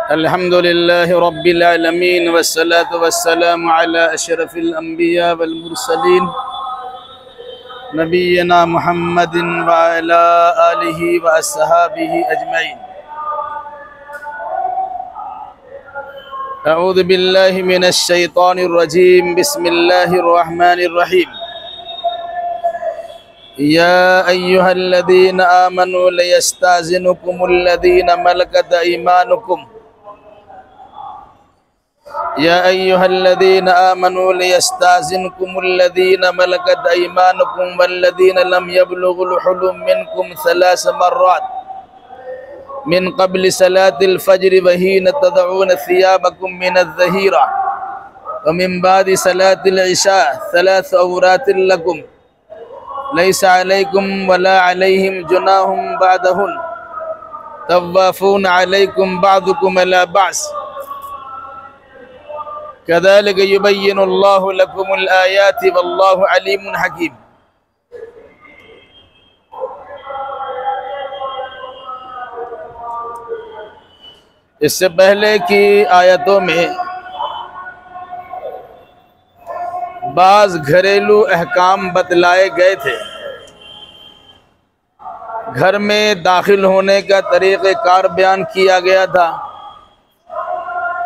अल्हम्दुलिल्लाहि रब्बिल आलमीन वस्सलातु वस्सलामु अला अशरफिल अंबिया वल मुरसलीन नबिय्यिना मुहम्मदिन व अला आलिहि व अस्हाबिहि अजमईन। अऊज़ु बिल्लाहि मिनश शैतानिर रजीम। बिस्मिल्लाहिर रहमानिर रहीम। या अय्युहल्लज़ीना आमनू लियस्ताज़िनुकुमुल्लज़ीना मलकत अयमानुकुम या अय्युहल्लज़ीना आमनू लियस्ताज़िनुकुमुल्लज़ीना मलकत अयमानुकुम वल्लज़ीना लम यबलुगुल हुलुम मिनकुम सलास मर्रात मिन क़ब्ल सलातिल फ़ज्र व हीन तदऊन सियाबकुम मिनज़-ज़हीरा व मिन बादि सलातिल इशा सलास औरातिल लकुम लैसा अलैकुम वला अलैहिम जुनाहुम बादहुन तव्वाफ़ून अलैकुम बादुकुम अला बास कज़ालिक युबय्यिनुल्लाहु लकुमुल आयाति वल्लाहु अलीमुन हकीम। इससे पहले की आयतों में बाज़ घरेलू अहकाम बतलाए गए थे। घर में दाखिल होने का तरीक़ेकार बयान किया गया था।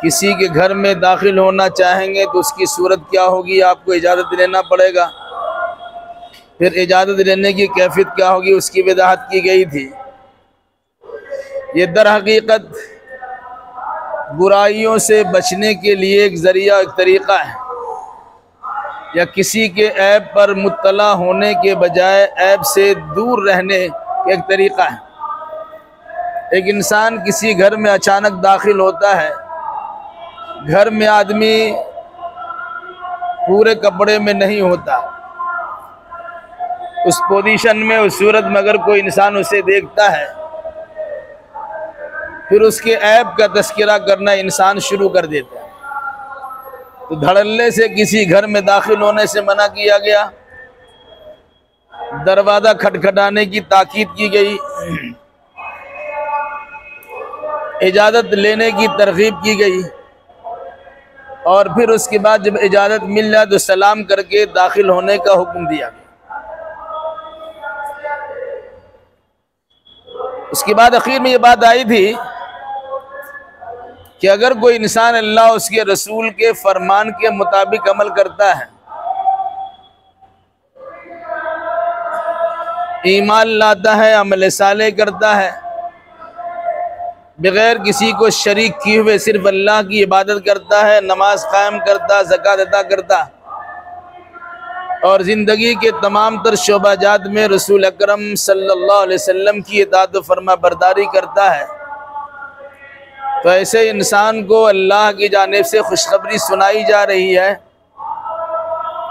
किसी के घर में दाखिल होना चाहेंगे तो उसकी सूरत क्या होगी, आपको इजाज़त लेना पड़ेगा। फिर इजाज़त लेने की कैफियत क्या होगी, उसकी वजाहत की गई थी। ये दर हकीकत बुराइयों से बचने के लिए एक ज़रिया, एक तरीक़ा है, या किसी के ऐब पर मुत्तला होने के बजाय ऐब से दूर रहने का एक तरीक़ा है। एक इंसान किसी घर में अचानक दाखिल होता है, घर में आदमी पूरे कपड़े में नहीं होता, उस पोजीशन में, उस सूरत में अगर कोई इंसान उसे देखता है फिर उसके ऐब का तस्करा करना इंसान शुरू कर देता है। तो धड़ल्ले से किसी घर में दाखिल होने से मना किया गया, दरवाज़ा खटखटाने की ताकीद की गई, इजाज़त लेने की तरगीब की गई, और फिर उसके बाद जब इजाज़त मिल जाए तो सलाम करके दाखिल होने का हुक्म दिया गया। उसके बाद आखिर में ये बात आई थी कि अगर कोई इंसान अल्लाह उसके रसूल के फरमान के मुताबिक अमल करता है, ईमान लाता है, अमल साले करता है, बग़ैर किसी को शरीक किए हुए सिर्फ अल्लाह की इबादत करता है, नमाज कायम करता, ज़कात अदा करता, और ज़िंदगी के तमाम तर शोबाजात में रसूल अकरम सल्लल्लाहु अलैहि वसल्लम की इताअत व फरमा बरदारी करता है, तो ऐसे इंसान को अल्लाह की जानिब से खुशखबरी सुनाई जा रही है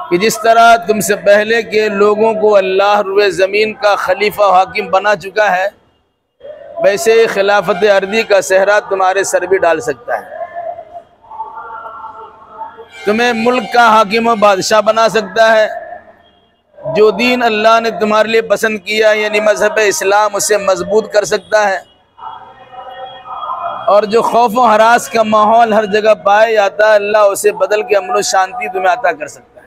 कि जिस तरह तुमसे पहले के लोगों को अल्लाह रुए ज़मीन का खलीफा हाकिम बना चुका है, वैसे खिलाफत अर्दी का सहरा तुम्हारे सर भी डाल सकता है। तुम्हें मुल्क का हाकिम व बादशाह बना सकता है। जो दीन अल्लाह ने तुम्हारे लिए पसंद किया, यानी मज़हब इस्लाम, उसे मजबूत कर सकता है। और जो खौफ व हरास का माहौल हर जगह पाया जाता है, अल्लाह उसे बदल के अमन व शांति तुम्हें अता कर सकता है।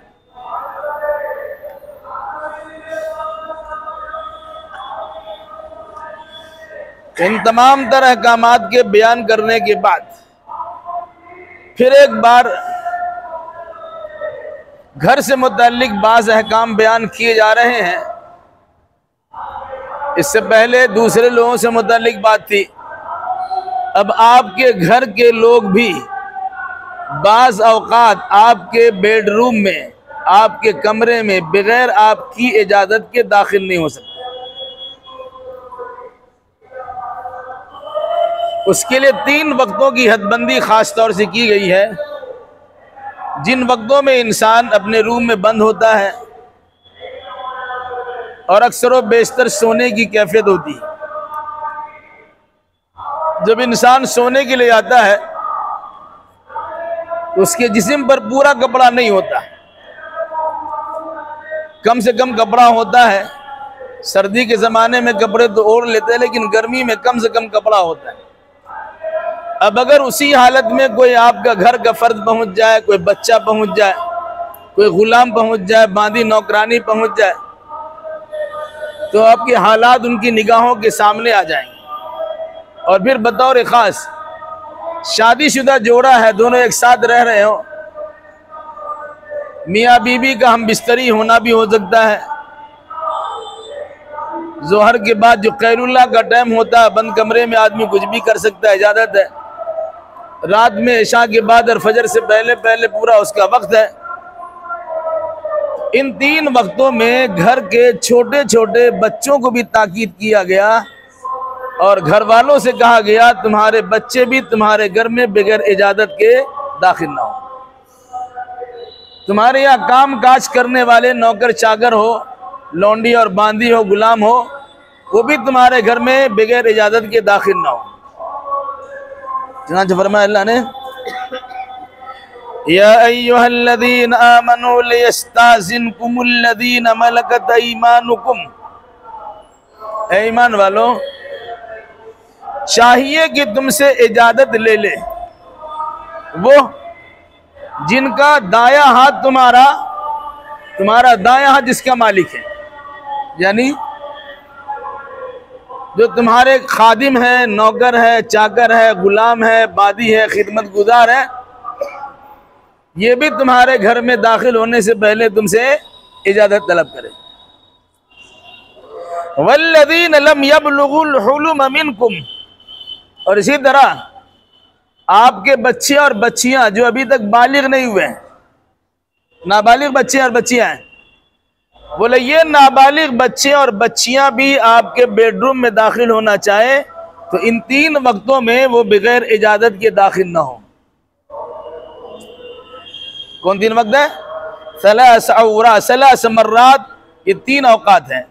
इन तमाम तरह अहकामात के बयान करने के बाद फिर एक बार घर से मुताल्लिक बाज़ अहकाम बयान किए जा रहे हैं। इससे पहले दूसरे लोगों से मुताल्लिक बात थी, अब आपके घर के लोग भी बाज़ औक़ात आपके बेडरूम में, आपके कमरे में बग़ैर आपकी इजाज़त के दाखिल नहीं हो सकते। उसके लिए 3 वक्तों की हदबंदी ख़ास तौर से की गई है, जिन वक्तों में इंसान अपने रूम में बंद होता है और अक्सर व बेशतर सोने की कैफियत होती है। जब इंसान सोने के लिए आता है तो उसके जिस्म पर पूरा कपड़ा नहीं होता, कम से कम कपड़ा होता है। सर्दी के ज़माने में कपड़े तो ओढ़ लेते हैं, लेकिन गर्मी में कम से कम कपड़ा होता है। अब अगर उसी हालत में कोई आपका घर का फर्द पहुंच जाए, कोई बच्चा पहुंच जाए, कोई गुलाम पहुंच जाए, बांदी नौकरानी पहुंच जाए, तो आपके हालात उनकी निगाहों के सामने आ जाएंगे। और फिर बतौर खास शादीशुदा जोड़ा है, दोनों एक साथ रह रहे हो, मियाँ बीबी का हम बिस्तरी होना भी हो सकता है। जोहर के बाद जो कैलुल्लाह का टाइम होता है, बंद कमरे में आदमी कुछ भी कर सकता है, इजाजत है। रात में इशा के बाद और फजर से पहले पहले पूरा उसका वक्त है। इन 3 वक्तों में घर के छोटे छोटे बच्चों को भी ताकीद किया गया और घर वालों से कहा गया तुम्हारे बच्चे भी तुम्हारे घर में बगैर इजाजत के दाखिल ना हो। तुम्हारे यहाँ काम काज करने वाले नौकर चाकर हो, लौंडी और बांदी हो, गुलाम हो, वो भी तुम्हारे घर में बगैर इजाजत के दाखिल ना हो। चुनांचे फरमाया अल्लाह ने, या अय्युहल्लज़ीना आमनू लियस्ताज़िनकुमुल्लज़ीना मलकत अयमानुकुम, ऐ ईमान वालों चाहिए कि तुमसे इजाजत ले ले वो जिनका दाया हाथ तुम्हारा दाया हाथ जिसका मालिक है, यानी जो तुम्हारे खादिम है, नौकर है, चाकर है, गुलाम है, बादी है, खिदमत गुजार है, ये भी तुम्हारे घर में दाखिल होने से पहले तुमसे इजाजत तलब करे। वल्लज़ीन लम यबलुगुल हुलुम मिनकुम, और इसी तरह आपके बच्चे और बच्चियां जो अभी तक बालिग नहीं हुए हैं, नाबालिग बच्चे और बच्चियां हैं, बोले ये नाबालिग बच्चे और बच्चियां भी आपके बेडरूम में दाखिल होना चाहे तो इन 3 वक्तों में वो बगैर इजाजत के दाखिल ना हो। कौन 3 वक्त है? सलास मर्रात, ये 3 औकात हैं।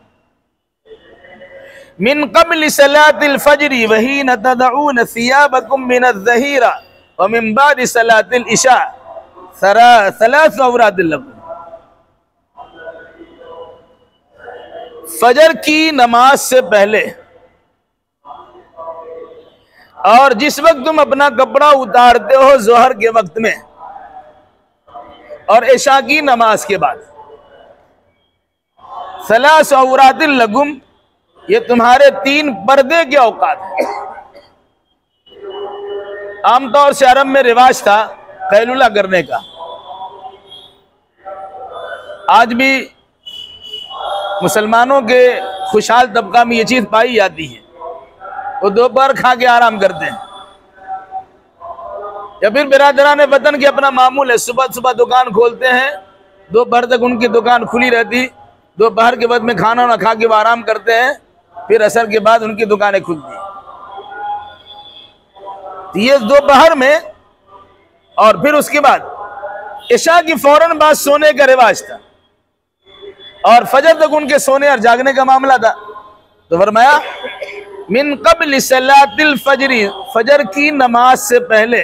मिन क़ब्ल सलातिल फज्री वहीन तदऊन सियाबकुम मिनज़्ज़हीरा व मिन बाद सलातिल इशा सलास औरातिल लकुम। फजर की नमाज से पहले और जिस वक्त तुम अपना कपड़ा उतारते हो जोहर के वक्त में और इशा की नमाज के बाद, सलास औरातिल लकुम, ये तुम्हारे 3 पर्दे के औकात हैं। आमतौर से अरब में रिवाज था कैलुला करने का। आज भी मुसलमानों के खुशहाल तबका में ये चीज पाई जाती है, वो दोपहर खा के आराम करते हैं। या फिर बिरादरान वतन के अपना मामूल है, सुबह सुबह दुकान खोलते हैं, दोपहर तक उनकी दुकान खुली रहती, दोपहर के बाद में खाना ना खा के वो आराम करते हैं, फिर असर के बाद उनकी दुकानें खुलती हैं। तो ये दोपहर में और फिर उसके बाद इशा की फौरन बाद सोने का रिवाज था और फजर तक उनके सोने और जागने का मामला था। तो फरमाया मिन क़ब्ल सलातिल फजरी, फजर की नमाज से पहले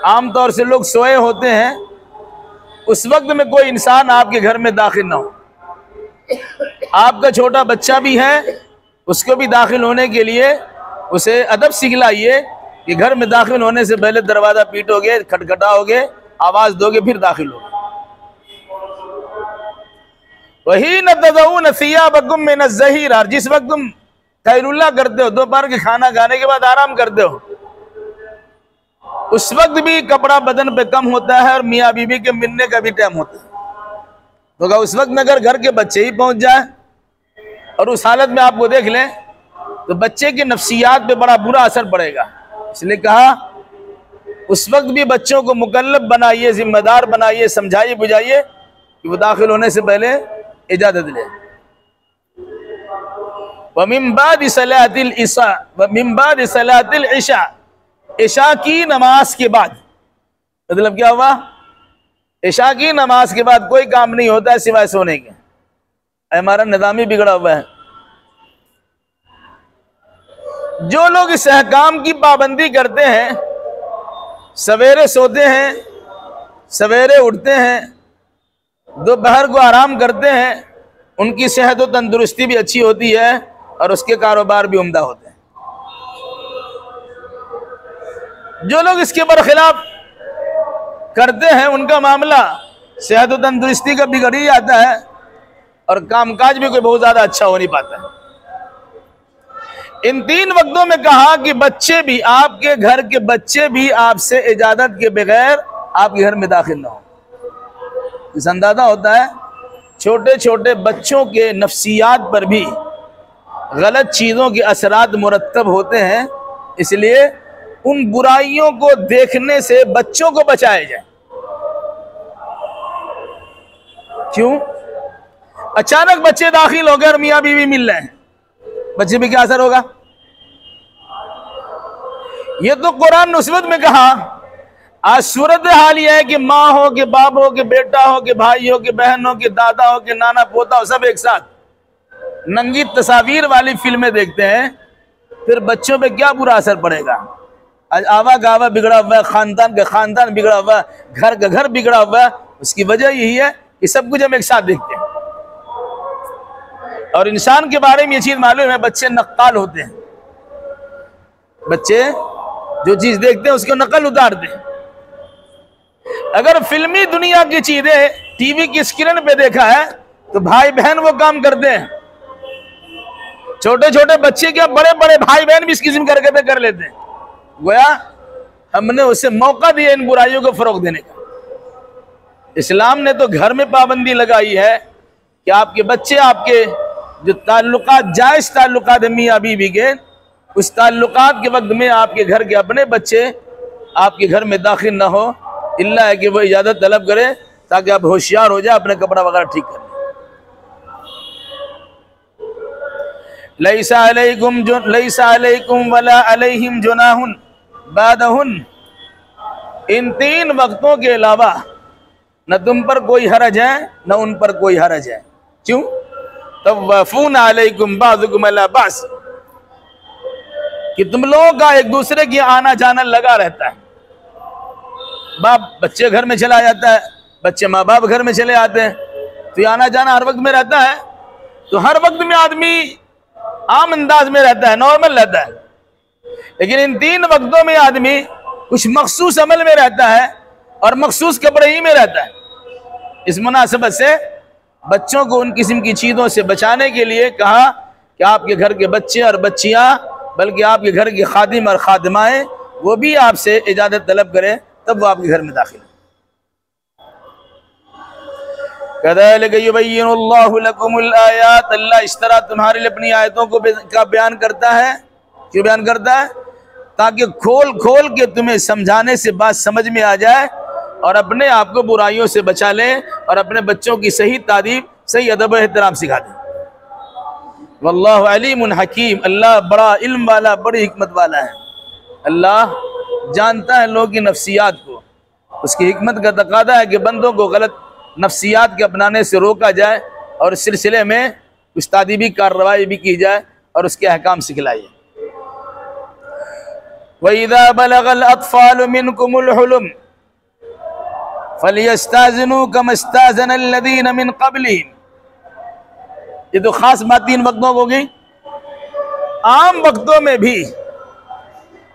आमतौर से लोग सोए होते हैं, उस वक्त में कोई इंसान आपके घर में दाखिल ना हो। आपका छोटा बच्चा भी है, उसको भी दाखिल होने के लिए उसे अदब सिखलाइए कि घर में दाखिल होने से पहले दरवाजा पीटोगे, खटखटाओगे, आवाज दोगे, फिर दाखिल होगे। वही न तदऊन सियाबकुम मिनज़्ज़हीरा, जिस वक्त तुम कैलुल्लाह करते हो, दोपहर के खाना खाने के बाद आराम करते हो, उस वक्त भी कपड़ा बदन पे कम होता है और मियाँ बीबी के मिलने का भी टाइम होता है। तो उस वक्त में अगर घर के बच्चे ही पहुंच जाए और उस हालत में आपको देख लें तो बच्चे की नफ्सियात पे बड़ा बुरा असर पड़ेगा। इसलिए कहा उस वक्त भी बच्चों को मुकल्लफ बनाइए, जिम्मेदार बनाइए, समझाइए बुझाइए कि वो दाखिल होने से पहले इजाजत ले। व मिन बाद सलातिल इशा, व मिन बाद सलातिल इशा, इशा की नमाज के बाद, मतलब क्या हुआ? इशा की नमाज के बाद कोई काम नहीं होता है सिवाय सोने के। हमारा निज़ाम ही बिगड़ा हुआ है। जो लोग इस अहकाम की पाबंदी करते हैं, सवेरे सोते हैं, सवेरे उठते हैं, दोपहर को आराम करते हैं, उनकी सेहत और तंदुरुस्ती भी अच्छी होती है और उसके कारोबार भी उम्दा होते हैं। जो लोग इसके बरखिलाफ करते हैं उनका मामला सेहत और तंदुरुस्ती का बिगड़ ही जाता है और कामकाज भी कोई बहुत ज्यादा अच्छा हो नहीं पाता है। इन 3 वक्तों में कहा कि बच्चे भी, आपके घर के बच्चे भी आपसे इजाजत के बगैर आपके घर में दाखिल ना हो। इस अंदाजा होता है छोटे छोटे बच्चों के नफ्सियात पर भी गलत चीज़ों के असरात मुरत्तब होते हैं, इसलिए उन बुराइयों को देखने से बच्चों को बचाया जाए। क्यों? अचानक बच्चे दाखिल हो गए और मियाँ बीवी मिल रहे हैं, बच्चे पे क्या असर होगा? ये तो कुरान नुस्रत में कहा। आज सूरत हाल यह है कि माँ हो कि बाप हो कि बेटा हो कि भाई हो कि बहन हो कि दादा हो कि नाना पोता हो, सब एक साथ नंगी तस्वीर वाली फिल्में देखते हैं, फिर बच्चों पे क्या बुरा असर पड़ेगा। आज आवा गावा बिगड़ा हुआ है, खानदान का खानदान बिगड़ा हुआ है, घर का घर बिगड़ा हुआ है। उसकी वजह यही है कि सब कुछ हम एक साथ देखते हैं। और इंसान के बारे में ये चीज मालूम है, बच्चे नक्काल होते हैं। बच्चे जो चीज देखते हैं उसको नकल उतारते हैं। अगर फिल्मी दुनिया की चीजें टीवी की स्क्रीन पे देखा है तो भाई बहन वो काम करते हैं। छोटे छोटे बच्चे क्या, बड़े बड़े भाई बहन भी इस किस्म करके कर लेते हैं। गोया हमने उसे मौका दिया इन बुराइयों को फरोग देने का। इस्लाम ने तो घर में पाबंदी लगाई है कि आपके बच्चे, आपके जो ताल्लुकात जायज ताल्लुकात है मियाँ बीवी के, उस ताल्लुकात के वक्त में आपके घर के अपने बच्चे आपके घर में दाखिल ना हो, इल्ला है कि वो इजाज़त तलब करे ताकि आप होशियार हो जाए, अपने कपड़ा वगैरह ठीक कर लें। लैसा अलैकुम वला अलैहिम जुनाहुन बादहुन। इन 3 वक्तों के अलावा न तुम पर कोई हरज है न उन पर कोई हरज है। क्यों? तवफ़ून अलैकुम बाज़ुकुम अला बाज़, कि तुम लोगों का एक दूसरे की आना जाना लगा रहता है। बाप बच्चे घर में चला जाता है, बच्चे माँ बाप घर में चले आते हैं, तो ये आना जाना हर वक्त में रहता है। तो हर वक्त में आदमी आम अंदाज में रहता है, नॉर्मल रहता है। लेकिन इन 3 वक्तों में आदमी कुछ मखसूस अमल में रहता है और मखसूस कपड़े ही में रहता है। इस मुनासिबत से बच्चों को उन किस्म की चीज़ों से बचाने के लिए कहा कि आपके घर के बच्चे और बच्चियाँ, बल्कि आपके घर के खादिम और खादिमाएँ, वो भी आपसे इजाज़त तलब करें, तब वो आपके घर में दाखिल। कज़ालिका युबय्यिनुल्लाहु लकुमुल आयात, अल्लाह इस तरह तुम्हारे लिए अपनी आयतों को का बयान करता है। क्यों बयान करता है? ताकि खोल खोल के तुम्हें समझाने से बात समझ में आ जाए और अपने आप को बुराइयों से बचा लें और अपने बच्चों की सही तादीब, सही अदब और एहतराम सिखा दें। वल्लाहु अलीमुन हकीम, अल्लाह बड़ा इल्म वाला, बड़ी हिकमत वाला है। अल्लाह जानता है लोगों की नफ्सियात को। उसकी हिकमत का तकादा है कि बंदों को गलत नफ्सियात के अपनाने से रोका जाए और इस सिलसिले में कुछ तादीबी कार्रवाई भी की जाए और उसके अहकाम सिखलाइए। वइज़ा बलगल अत्फ़ालु मिनकुमुल हुलुम फलियस्ताज़िनू कमा इस्ताज़नल लज़ीना मिन क़ब्लिहिम। ये तो खास बात 3 वक्तों हो गई। आम वक्तों में भी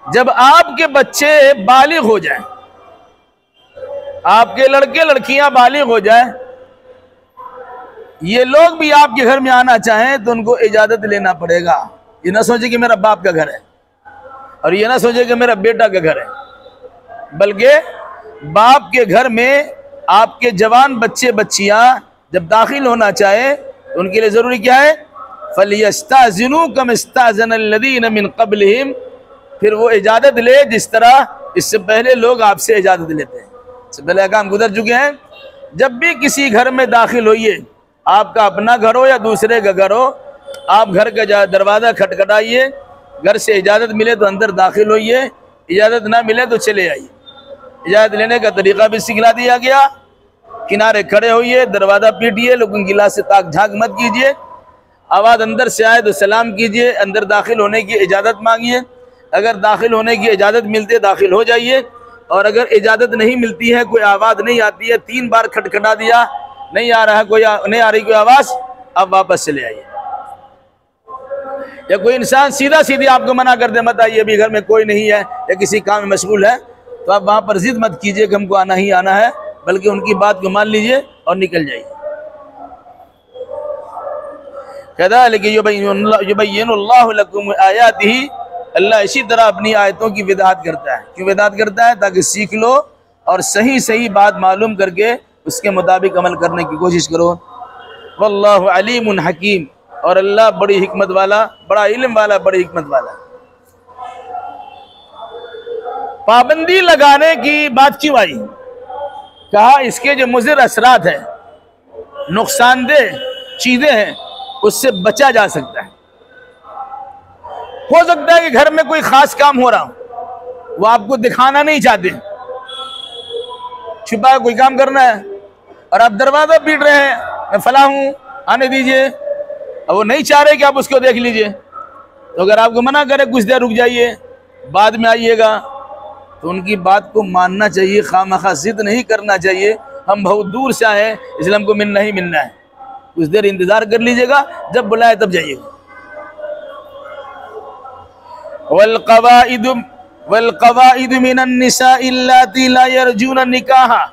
जब आपके बच्चे बालिग हो जाएं, आपके लड़के लड़कियां बालिग हो जाएं, ये लोग भी आपके घर में आना चाहें तो उनको इजाजत लेना पड़ेगा। ये ना सोचे कि मेरा बाप का घर है और ये ना सोचे कि मेरा बेटा का घर है, बल्कि बाप के घर में आपके जवान बच्चे बच्चियां जब दाखिल होना चाहे तो उनके लिए जरूरी क्या है? फलियस्ताज़िनू कमा इस्ताज़नल लज़ीना मिन क़ब्लिहिम। फिर वो इजाज़त ले जिस तरह इससे पहले लोग आपसे इजाज़त लेते हैं। इससे पहले काम गुजर चुके हैं। जब भी किसी घर में दाखिल होइए, आपका अपना घर हो या दूसरे का घर हो, आप घर का दरवाज़ा खटखटाइए, घर से इजाज़त मिले तो अंदर दाखिल होइए, इजाज़त ना मिले तो चले आइए। इजाज़त लेने का तरीक़ा भी सिखला दिया गया। किनारे खड़े होइए, दरवाज़ा पीटिए, लेकिन गिलास से ताक झाँक मत कीजिए। आवाज़ अंदर से आए तो सलाम कीजिए, अंदर दाखिल होने की इजाज़त मांगिए। अगर दाखिल होने की इजाज़त मिलती है दाखिल हो जाइए, और अगर इजाज़त नहीं मिलती है, कोई आवाज़ नहीं आती है, 3 बार खटखटा दिया, नहीं आ रहा है, नहीं आ रही कोई आवाज़, अब वापस चले आइए। या कोई इंसान सीधा सीधी आपको मना कर दे, मत आइए अभी घर में कोई नहीं है या किसी काम में मशगूल है, तो आप वहाँ पर जिद मत कीजिए कि हमको आना ही आना है, बल्कि उनकी बात को मान लीजिए और निकल जाइए। कज़ालिक युबय्यिनुल्लाहु लकुम आयातिही, अल्लाह इसी तरह अपनी आयतों की वज़ाहत करता है। क्यों वज़ाहत करता है? ताकि सीख लो और सही सही बात मालूम करके उसके मुताबिक अमल करने की कोशिश करो। वल्लाहु अलीमुन हकीम, और अल्लाह बड़ी हिकमत वाला, बड़ा इल्म वाला, बड़ी हिकमत वाला। पाबंदी लगाने की बात क्यों आई? कहा इसके जो मुज़िर असरात है, नुकसानदेह चीज़ें हैं, उससे बचा जा सकता है। हो सकता है कि घर में कोई खास काम हो रहा हो, वो आपको दिखाना नहीं चाहते, छुपा कोई काम करना है और आप दरवाजा पीट रहे हैं, मैं फला हूं आने दीजिए, अब वो नहीं चाह रहे कि आप उसको देख लीजिए। तो अगर आपको मना करे कुछ देर रुक जाइए, बाद में आइएगा, तो उनकी बात को मानना चाहिए, खामखा जिद नहीं करना चाहिए। हम बहुत दूर से आए, इसलिए हमको मिलना ही मिलना है, कुछ देर इंतजार कर लीजिएगा, जब बुलाए तब जाइएगा। वल्क़वाइदु मिनन निसाइ अल्लाती ला यरजून निकाहा,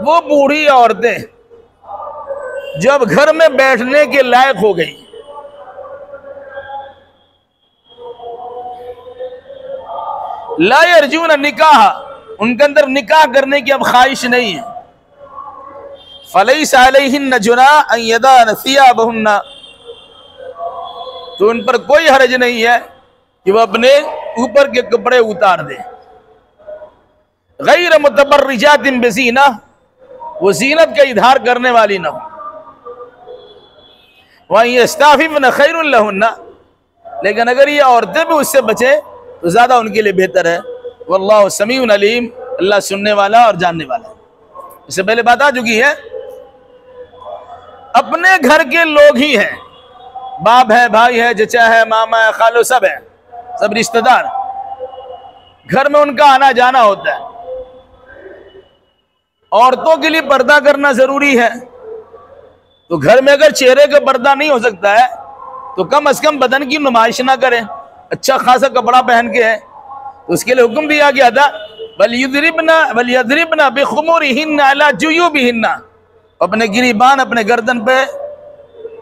वो बूढ़ी औरतें जो अब घर में बैठने के लायक हो गई, ला यरजून निकाहा, उनके अंदर निकाह करने की अब ख्वाहिश नहीं है। फलैसा अलैहिन्न जुनाह अन यदान सियाबहुन्ना, तो उन पर कोई हर्ज नहीं है कि वह अपने ऊपर के कपड़े उतार दे। गैर मुतबर्रिजातिन बिज़ीना, वो जीनत का इजहार करने वाली न हो। वहीं यस्ताफिफ़्न खैरुल लहुन्ना, लेकिन अगर ये औरतें भी उससे बचे तो ज्यादा उनके लिए बेहतर है। वल्लाहु समीउन अलीम, अल्लाह सुनने वाला और जानने वाला है। इससे पहले बात आ चुकी है, अपने घर के लोग ही हैं, बाप है, भाई है, चचा है, मामा है, खालो, सब है, सब रिश्तेदार, घर में उनका आना जाना होता है। औरतों के लिए पर्दा करना जरूरी है, तो घर में अगर चेहरे का पर्दा नहीं हो सकता है तो कम से कम बदन की नुमाइश ना करें, अच्छा खासा कपड़ा पहन के है। तो उसके लिए हुक्म दिया गया था, वलयद्रिबना बिखुमुरिहिन्ना अला जुयूबिहिन्ना, अपने गिरीबान, अपने गर्दन पे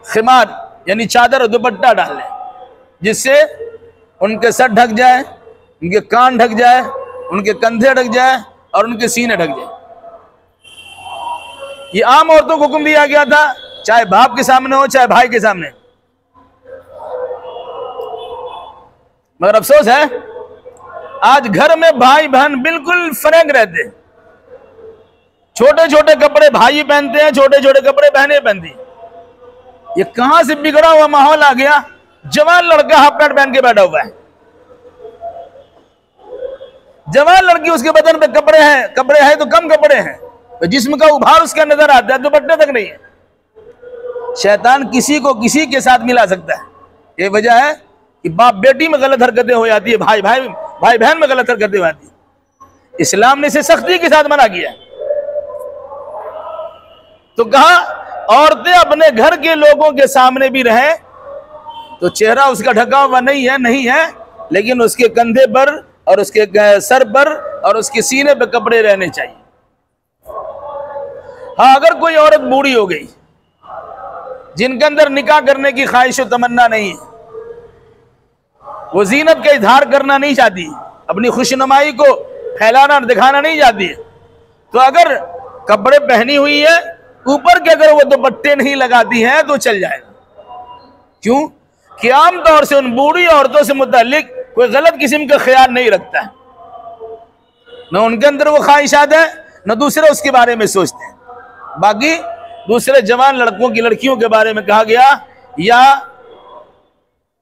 खिमार यानी चादर और दुपट्टा डाल लें, जिससे उनके सर ढक जाए, उनके कान ढक जाए, उनके कंधे ढक जाए और उनके सीने ढक जाए। ये आम औरतों को हुक्म दिया गया था, चाहे बाप के सामने हो चाहे भाई के सामने। मगर अफसोस है, आज घर में भाई बहन बिल्कुल फ्रैंक रहते, छोटे छोटे कपड़े भाई पहनते हैं, छोटे छोटे कपड़े बहनें पहनती हैं। ये कहां से बिगड़ा हुआ माहौल आ गया? जवान लड़का हाफ पैंट पहन के बैठा हुआ है, जवान लड़की उसके बदन पे कपड़े हैं तो कम कपड़े हैं, तो जिस्म का उभार उसका नजर आता है, दुपट्टे तक नहीं है। शैतान किसी को किसी के साथ मिला सकता है। ये वजह है कि बाप बेटी में गलत हरकतें हो जाती है, भाई बहन में गलत हरकतें हो जाती है। इस्लाम ने इसे सख्ती के साथ मना किया। तो कहा औरतें अपने घर के लोगों के सामने भी रहें तो चेहरा उसका ढका हुआ नहीं है, लेकिन उसके कंधे पर और उसके सर पर और उसके सीने पर कपड़े रहने चाहिए। हाँ, अगर कोई औरत बूढ़ी हो गई जिनके अंदर निकाह करने की ख्वाहिश और तमन्ना नहीं है, वो जीनत का इजहार करना नहीं चाहती, अपनी खुशनुमाई को फैलाना और दिखाना नहीं चाहती है, तो अगर कपड़े पहनी हुई है ऊपर के, अगर वो दुपट्टे नहीं लगाती है तो चल जाएगा। क्यों कि आमतौर से उन बूढ़ी औरतों से मुतालिक कोई गलत किस्म का ख्याल नहीं रखता है, न उनके अंदर वो ख्वाहिशात है, न दूसरे उसके बारे में सोचते हैं। बाकी दूसरे जवान लड़कों की लड़कियों के बारे में कहा गया, या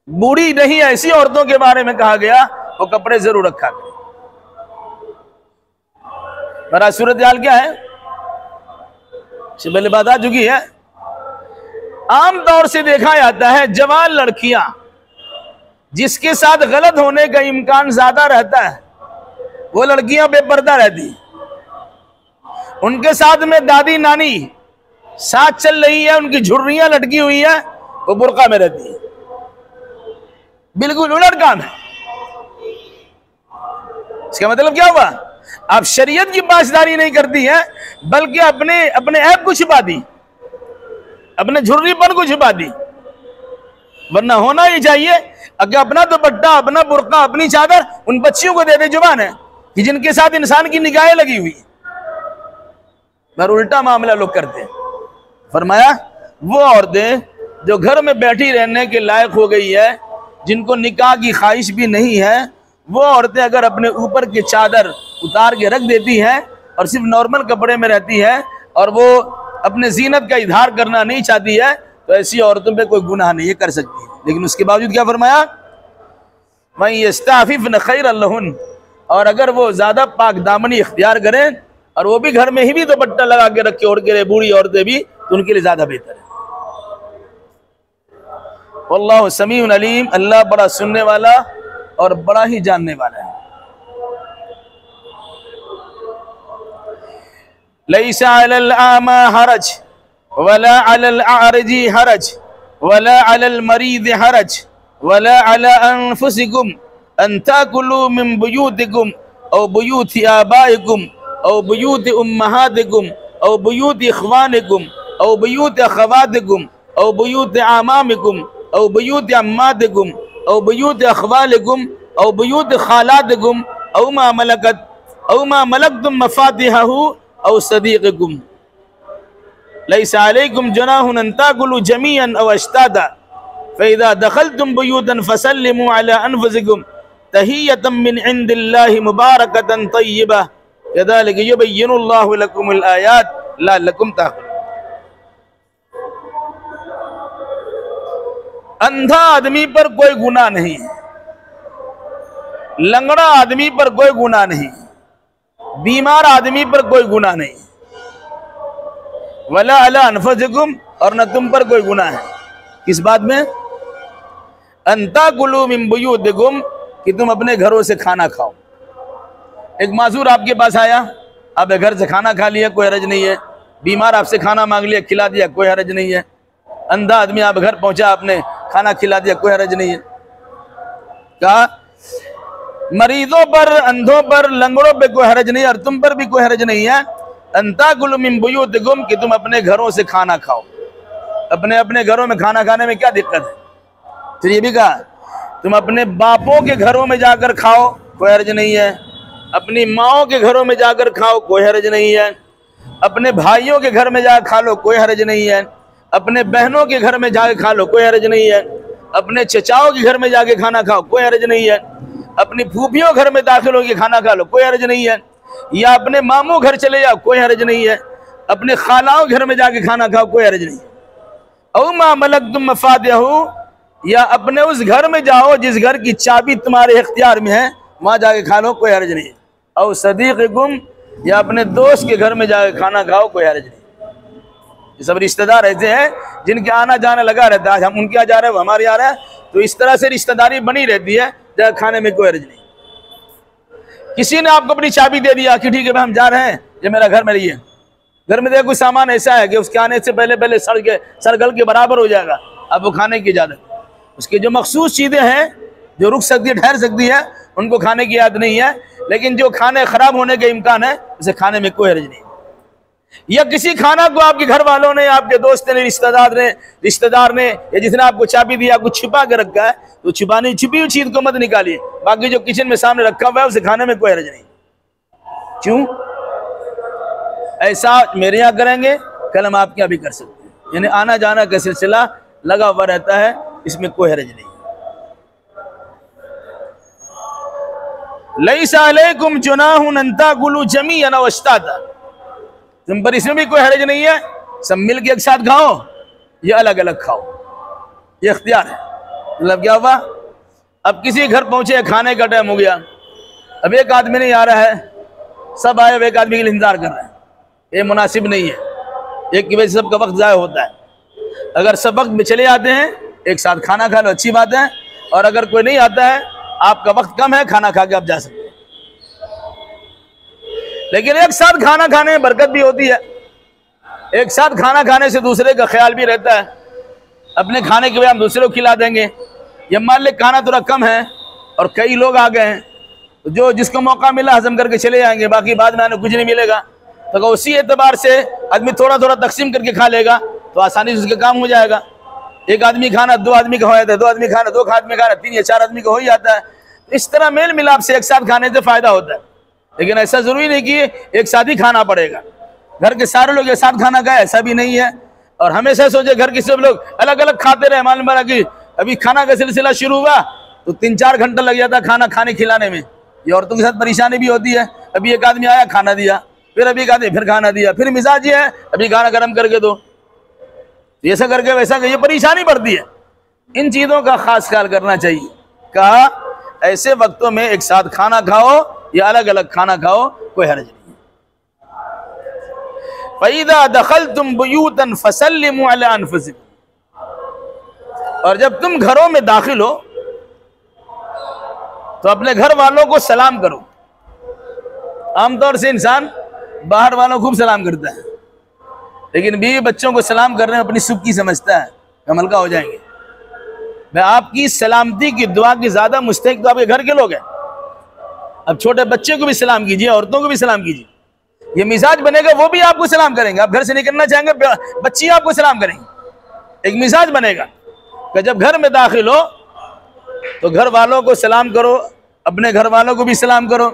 बूढ़ी नहीं ऐसी औरतों के बारे में कहा गया, वो कपड़े जरूर रखा करें। पर आज सूरत हाल क्या है? पहले बात आ चुकी है। आमतौर से देखा जाता है जवान लड़कियां जिसके साथ गलत होने का इम्कान ज्यादा रहता है, वो लड़कियां बेपर्दा रहती। उनके साथ में दादी नानी साथ चल रही है, उनकी झुर्रियां लटकी हुई है, वो बुर्का में रहती है। बिल्कुल उलट काम है। इसका मतलब क्या हुआ? आप शरीयत की पासदारी नहीं करती है, बल्कि अपने अपने ऐब को छिपा दी, अपने झुर्रीपन को छिपा दी। वरना होना ही चाहिए अगर अपना दुपट्टा, अपना बुर्का, अपनी चादर उन बच्चियों को दे दे जुबान है कि जिनके साथ इंसान की निगाहें लगी हुई, पर उल्टा मामला लोग करते हैं। फरमाया वो औरतें जो घर में बैठी रहने के लायक हो गई है, जिनको निकाह की ख्वाहिश भी नहीं है, वो औरतें अगर अपने ऊपर की चादर उतार के रख देती हैं और सिर्फ नॉर्मल कपड़े में रहती है और वो अपने जीनत का इजहार करना नहीं चाहती है, तो ऐसी औरतों पे कोई गुनाह नहीं है, कर सकती है। लेकिन उसके बावजूद क्या फरमाया? वहीं यस्ताफिफ़न खैरन लहुन, और अगर वो ज्यादा पाक दामनी इख्तियार करें और वो भी घर में ही भी दुपट्टा लगा के रखे ओढ़ के बूढ़ी औरतें भी, तो उनके लिए ज्यादा बेहतर है। वल्लाहु समीउन अलीम, अल्लाह बड़ा सुनने वाला और बड़ा ही जानने वाला है। लैसा अलल आमा हरज वला अलल आरजी हरज वला अलल मरीद हरज वला अला अनफुसिकुम अन ताकुलू मिन बुयूतिकुम औ बुयूति आबाइकुम औ बुयूति उम्महातिकुम औ बुयूति इख्वानिकुम औ बुयूति अखवातिकुम औ बुयूति आमामिकुम औ बुयूति अम्मातिकुम औ बुयूति अखवालिकुम औ बुयूति खालातिकुम औ मा मलकतुम मफातिहहु औ सदीक़कुम। लैसा अलैकुम जुनाहुन अन ताकुलू जमीअन औ अश्ताता फ़इज़ा दख़लतुम बुयूतन फ़सल्लिमू अला अनफ़ुसिकुम तहिय्यतम मिन इंदिल्लाहि मुबारकतन तय्यिबा कज़ालिका युबय्यिनुल्लाहु लकुमुल आयात लअल्लकुम ताक़िलून। अंधा आदमी पर कोई गुनाह नहीं, लंगड़ा आदमी पर कोई गुनाह नहीं, बीमार आदमी पर कोई गुनाह नहीं, वला अला अनफुसिकुम, और न तुम पर कोई गुनाह है। किस बात में? अंता कुलू मिन बुयूतिकुम, कि तुम अपने घरों से खाना खाओ। एक माजूर आपके पास आया, आप घर से खाना खा लिया, कोई हरज नहीं है। बीमार आपसे खाना मांग लिया, खिला दिया, कोई हरज नहीं है। अंधा आदमी आप घर पहुंचा, आपने खाना खिला दिया, कोई हरज नहीं है। कहा मरीजों पर, अंधों पर, लंगड़ों पे कोई हरज नहीं, और तुम पर भी कोई हरज नहीं है। अंता कुलू मिन बुयूतिकुम, कि तुम अपने घरों से खाना खाओ। अपने अपने घरों में खाना खाने में क्या दिक्कत है? फिर ये भी कहा तुम अपने बापों के घरों में जाकर खाओ, कोई हरज नहीं है। अपनी माओं के घरों में जाकर खाओ, कोई हरज नहीं है। अपने भाइयों के घर में जाकर खा लो, कोई हरज नहीं है। अपने बहनों के घर में जाकर खा लो, कोई हरज नहीं है। अपने चचाओं के घर में जाके खाना खाओ, कोई हरज नहीं है। अपनी फूफियों घर में दाखिल होकर खाना खा लो, कोई हरज नहीं है। या अपने मामू घर चले जाओ, कोई हरज नहीं है। अपने खालाओं घर में जाके खाना खाओ, कोई हरज नहीं है। औ मा मलकतुम मफातिहहु, या अपने उस घर में जाओ जिस घर की चाबी तुम्हारे इख्तियार में है, वहां जाके खा लो, कोई हरज नहीं है। औ सदीक़कुम, या अपने दोस्त के घर में जाके खाना खाओ, कोई हरज नहीं। ये सब रिश्तेदार ऐसे हैं जिनके आना जाना लगा रहता है। आज हम उनके यहाँ जा रहे हैं, वो हमारे यहाँ आ रहे हैं, तो इस तरह से रिश्तेदारी बनी रहती है, जहाँ खाने में कोई हरज नहीं। किसी ने आपको अपनी चाबी दे दिया कि ठीक है भाई हम जा रहे हैं, ये मेरा घर में रहिए। घर में देखो कोई सामान ऐसा है कि उसके आने से पहले पहले सड़गल के बराबर हो जाएगा, अब वो खाने की इजाजत। उसके जो मखसूस चीज़ें हैं जो रुक सकती है, ठहर सकती है, उनको खाने की इजाजत नहीं है। लेकिन जो खाने खराब होने के इम्कान है, उसे खाने में कोई हर्ज नहीं। या किसी खाना को आपके घर वालों ने, आपके दोस्त ने, रिश्तेदार ने या जिसने आपको चाबी दिया, आपको छिपा के रखा है, तो छिपानी छिपी हुई चीज को मत निकालिए। बाकी जो किचन में सामने रखा हुआ है उसे खाने में कोई हर्ज नहीं। क्यों? ऐसा मेरे यहाँ करेंगे, कल हम आपके यहाँ भी कर सकते हैं। यानी आना जाना का सिलसिला लगा हुआ रहता है, इसमें कोई हर्ज नहीं। लैसा अलैकुम जुनाहुन अन ताकुलू जमीअन औ अश्ताता, तुम पर इसमें भी कोई हर्ज नहीं है। सब मिल के एक साथ खाओ या अलग अलग खाओ, ये इख्तियार है। मतलब क्या हुआ? अब किसी घर पहुंचे, खाने का टाइम हो गया, अब एक आदमी नहीं आ रहा है, सब आए हुए एक आदमी के लिए इंतजार कर रहे हैं। ये मुनासिब नहीं है, एक की वजह से सबका वक्त ज़ाया होता है। अगर सब वक्त में चले आते हैं, एक साथ खाना खा लो, अच्छी बात है। और अगर कोई नहीं आता है, आपका वक्त कम है, खाना खा के आप जा सकते हैं। लेकिन एक साथ खाना खाने में बरकत भी होती है। एक साथ खाना खाने से दूसरे का ख्याल भी रहता है। अपने खाने के बाद हम दूसरे को खिला देंगे, ये मान ले खाना थोड़ा कम है और कई लोग आ गए हैं, तो जो जिसको मौका मिला हजम करके चले जाएंगे, बाकी बाद में आने कुछ नहीं मिलेगा। तो उसी एतबार से आदमी थोड़ा थोड़ा तकसीम करके खा लेगा तो आसानी से उसका काम हो जाएगा। एक आदमी खाना 2 आदमी का हो जाता है, 2 आदमी खाना 2 आदमी खाना 3 या 4 आदमी का हो ही जाता है। तो इस तरह मेल मिलाप से एक साथ खाने से फायदा होता है। लेकिन ऐसा जरूरी नहीं कि एक साथ ही खाना पड़ेगा, घर के सारे लोग एक साथ खाना खाए, ऐसा भी नहीं है। और हमेशा सोचे घर के सब लोग अलग अलग खाते रहे। मालूम पड़ा कि अभी खाना का सिलसिला शुरू हुआ तो 3-4 घंटा लग जाता है खाना खाने खिलाने में। ये औरतों के साथ परेशानी भी होती है। अभी एक आदमी आया खाना दिया, फिर अभी एक आदमी फिर खाना दिया, फिर मिजाज ये है अभी खाना गर्म करके दो, ऐसा करके वैसा ये परेशानी बढ़ती है। इन चीज़ों का खास ख्याल करना चाहिए। कहा ऐसे वक्तों में एक साथ खाना खाओ या अलग अलग खाना खाओ, कोई हर्ज नहीं। फ़इज़ा दख़लतुम बुयूतन फ़सल्लिमू अला अनफ़ुसिकुम, और जब तुम घरों में दाखिल हो तो अपने घर वालों को सलाम करो। आमतौर से इंसान बाहर वालों को खूब सलाम करता है, लेकिन बीवी बच्चों को सलाम करने में अपनी सुख की समझता है, हम हल्का हो जाएंगे। मैं आपकी सलामती की दुआ की ज्यादा मुस्तहिक तो आपके घर के लोग हैं। अब छोटे बच्चे को भी सलाम कीजिए, औरतों को भी सलाम कीजिए, ये मिजाज बनेगा, वो भी आपको सलाम करेंगे। आप घर से निकलना चाहेंगे, बच्ची आपको सलाम करेंगे। एक मिजाज बनेगा कि जब घर में दाखिल हो तो घर वालों को सलाम करो, अपने घर वालों को भी सलाम करो।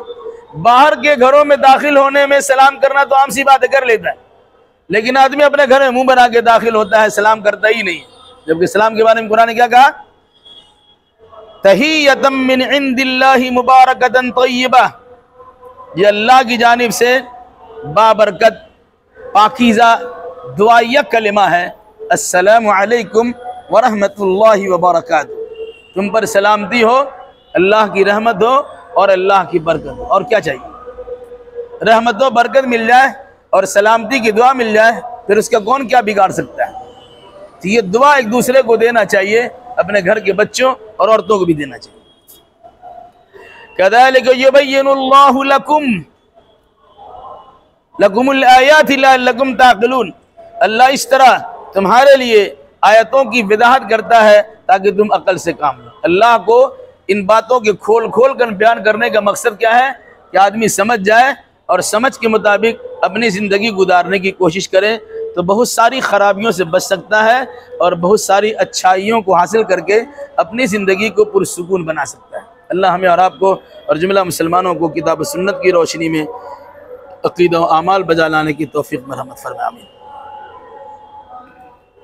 बाहर के घरों में दाखिल होने में सलाम करना तो आम सी बात कर लेता है, लेकिन आदमी अपने घर में मुंह बना के दाखिल होता है, सलाम करता ही नहीं। जबकि सलाम के बारे में कुरान ने क्या कहा, तहियतम मिन इंदिल्लाहि मुबारकतन तय्यबा, ये अल्लाह की जानिब से बाबरकत पाकीज़ा दुआया कलिमा है। अस्सलामु अलैकुम व रहमतुल्लाहि व बरकातहू, तुम पर सलामती हो, अल्लाह की रहमत हो और अल्लाह की बरकत हो। और क्या चाहिए? रहमत व बरकत मिल जाए और सलामती की दुआ मिल जाए, फिर उसका कौन क्या बिगाड़ सकता है। तो ये दुआ एक दूसरे को देना चाहिए, अपने घर के बच्चों और औरतों को भी देना चाहिए। कज़ालिका युबय्यिनुल्लाहु लकुमुल आयाति लअल्लकुम ताक़िलून, अल्लाह इस तरह तुम्हारे लिए आयतों की वजाहत करता है ताकि तुम अकल से काम लो। अल्लाह को इन बातों के खोल खोल कर बयान करने का मकसद क्या है कि आदमी समझ जाए और समझ के मुताबिक अपनी ज़िंदगी गुजारने की कोशिश करे, तो बहुत सारी ख़राबियों से बच सकता है और बहुत सारी अच्छाइयों को हासिल करके अपनी ज़िंदगी को पुरसुकून बना सकता है। अल्लाह हमें और आपको और जुमला मुसलमानों को किताब सुन्नत की रोशनी में अक़ीदा व आमाल बजा लाने की तौफ़ीक़ मरहमत फरमाए। आमीन।